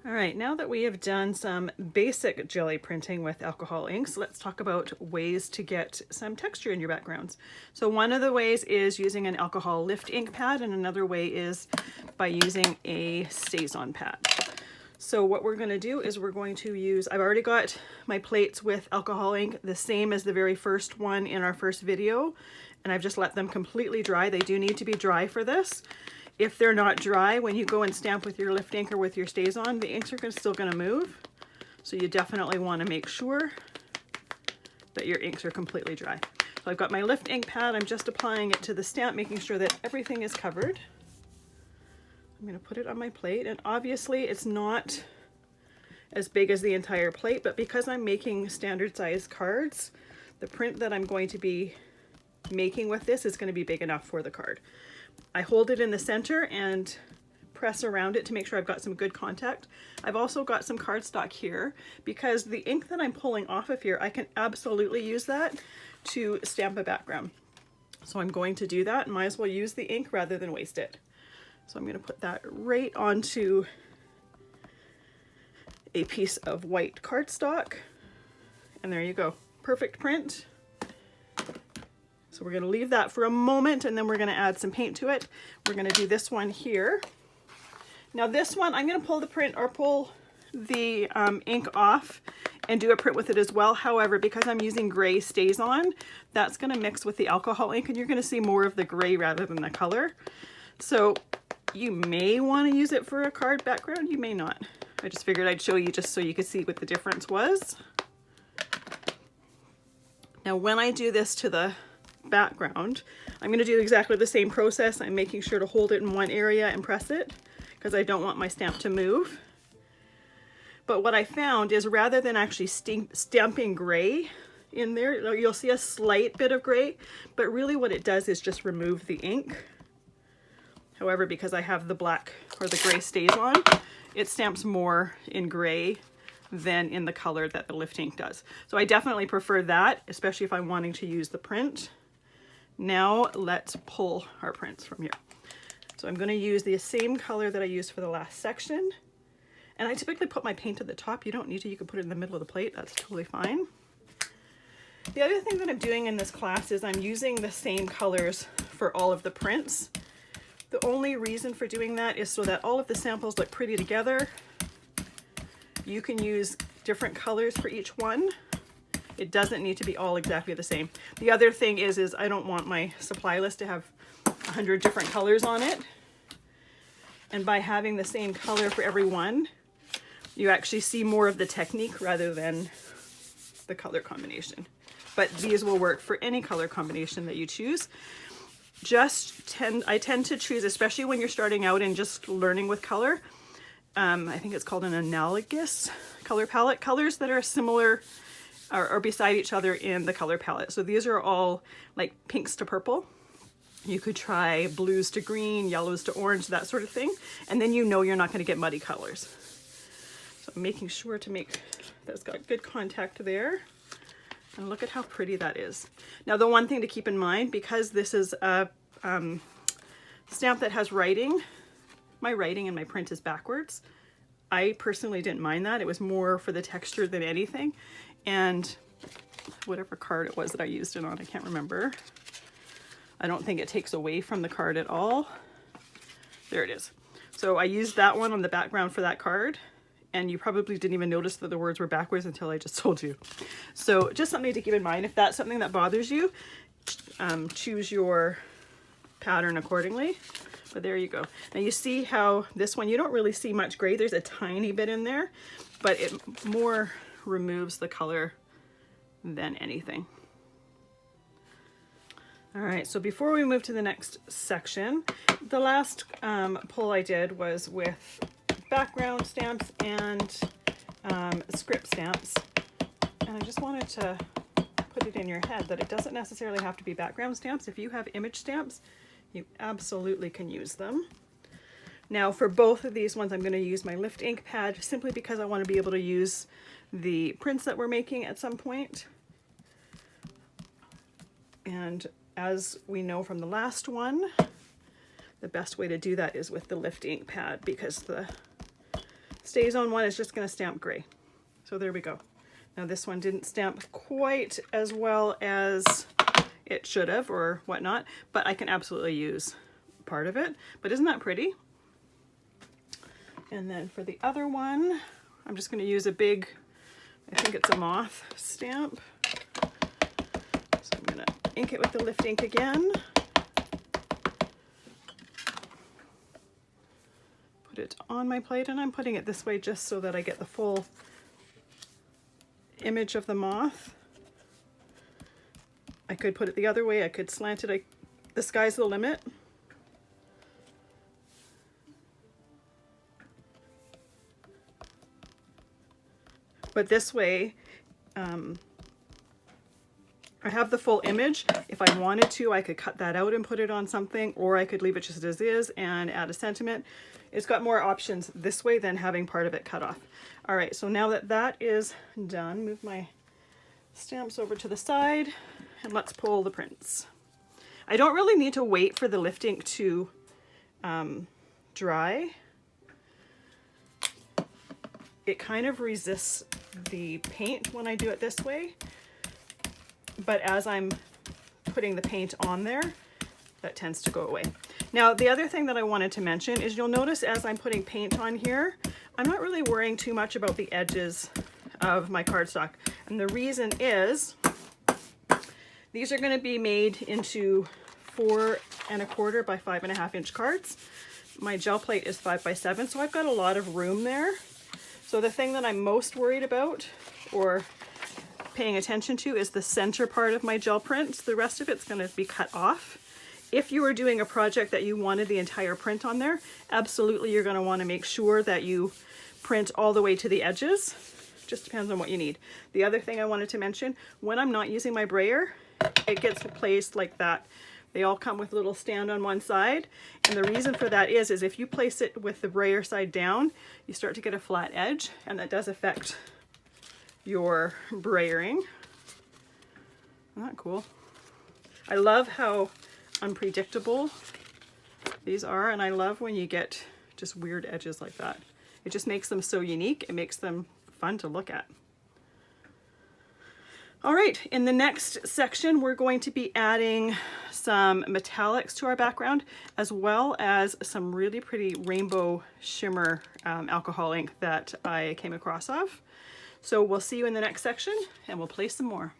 All right, now that we have done some basic jelly printing with alcohol inks, let's talk about ways to get some texture in your backgrounds. So one of the ways is using an alcohol lift ink pad, and another way is by using a StazOn pad. So what we're going to do is we're going to use, I've already got my plates with alcohol ink, the same as the very first one in our first video, and I've just let them completely dry. They do need to be dry for this. If they're not dry, when you go and stamp with your lift ink or with your StazOn, the inks are still going to move. So you definitely want to make sure that your inks are completely dry. So I've got my lift ink pad. I'm just applying it to the stamp, making sure that everything is covered. I'm going to put it on my plate, and obviously it's not as big as the entire plate, but because I'm making standard size cards, the print that I'm going to be making with this is going to be big enough for the card. I hold it in the center and press around it to make sure I've got some good contact. I've also got some cardstock here because the ink that I'm pulling off of here, I can absolutely use that to stamp a background. So I'm going to do that. Might as well use the ink rather than waste it. So I'm going to put that right onto a piece of white cardstock, and there you go. Perfect print. So we're going to leave that for a moment, and then we're going to add some paint to it. We're going to do this one here. Now this one, I'm going to pull the print or pull the ink off and do a print with it as well. However, because I'm using gray StazOn, that's going to mix with the alcohol ink, and you're going to see more of the gray rather than the color. So you may want to use it for a card background, you may not. I just figured I'd show you just so you could see what the difference was. Now when I do this to the background, I'm going to do exactly the same process. I'm making sure to hold it in one area and press it because I don't want my stamp to move. But what I found is rather than actually stamping gray in there, you'll see a slight bit of gray, but really what it does is just remove the ink. However, because I have the black or the gray StazOn, it stamps more in gray than in the color that the lift ink does. So I definitely prefer that, especially if I'm wanting to use the print. Now let's pull our prints from here. So I'm going to use the same color that I used for the last section. And I typically put my paint at the top. You don't need to, you can put it in the middle of the plate. That's totally fine. The other thing that I'm doing in this class is I'm using the same colors for all of the prints. The only reason for doing that is so that all of the samples look pretty together. You can use different colors for each one. It doesn't need to be all exactly the same. The other thing is I don't want my supply list to have 100 different colors on it. And by having the same color for every one, you actually see more of the technique rather than the color combination. But these will work for any color combination that you choose. I tend to choose, especially when you're starting out and just learning with color, I think it's called an analogous color palette, colors that are similar or beside each other in the color palette. So these are all like pinks to purple. You could try blues to green, yellows to orange, that sort of thing. And then you know you're not going to get muddy colors. So I'm making sure to make that's got good contact there. And look at how pretty that is. Now the one thing to keep in mind, because this is a stamp that has writing, my writing and my print is backwards. I personally didn't mind that. It was more for the texture than anything. And whatever card it was that I used it on, I can't remember. I don't think it takes away from the card at all. There it is. So I used that one on the background for that card, and you probably didn't even notice that the words were backwards until I just told you. So just something to keep in mind. If that's something that bothers you, choose your pattern accordingly. But there you go. Now you see how this one, you don't really see much gray. There's a tiny bit in there, but it more removes the color than anything. All right, so before we move to the next section, the last pull I did was with background stamps and script stamps. And I just wanted to put it in your head that it doesn't necessarily have to be background stamps. If you have image stamps, you absolutely can use them. Now for both of these ones, I'm going to use my lift ink pad simply because I want to be able to use the prints that we're making at some point. And as we know from the last one, the best way to do that is with the lift ink pad because the stays on one, it's just going to stamp gray. So there we go. Now this one didn't stamp quite as well as it should have or whatnot, but I can absolutely use part of it. But isn't that pretty? And then for the other one, I'm just going to use a big, I think it's a moth stamp. So I'm going to ink it with the lift ink again. Put it on my plate, and I'm putting it this way just so that I get the full image of the moth. I could put it the other way, I could slant it, the sky's the limit. But this way, I have the full image. If I wanted to, I could cut that out and put it on something, or I could leave it just as is and add a sentiment. It's got more options this way than having part of it cut off. All right, so now that that is done, move my stamps over to the side and let's pull the prints. I don't really need to wait for the lift ink to dry. It kind of resists the paint when I do it this way, but as I'm putting the paint on there, that tends to go away. Now, the other thing that I wanted to mention is you'll notice as I'm putting paint on here, I'm not really worrying too much about the edges of my cardstock. And the reason is these are going to be made into 4 1/4 by 5 1/2 inch cards. My gel plate is 5 by 7, so I've got a lot of room there. So the thing that I'm most worried about or paying attention to is the center part of my gel print. The rest of it's going to be cut off. If you were doing a project that you wanted the entire print on there, absolutely you're going to want to make sure that you print all the way to the edges. Just depends on what you need. The other thing I wanted to mention, when I'm not using my brayer, it gets placed like that. They all come with a little stand on one side, and the reason for that is if you place it with the brayer side down, you start to get a flat edge, and that does affect your brayering. Isn't that cool? I love how unpredictable these are, and I love when you get just weird edges like that. It just makes them so unique. It makes them fun to look at. All right, in the next section, we're going to be adding some metallics to our background, as well as some really pretty rainbow shimmer alcohol ink that I came across of. So we'll see you in the next section, and we'll play some more.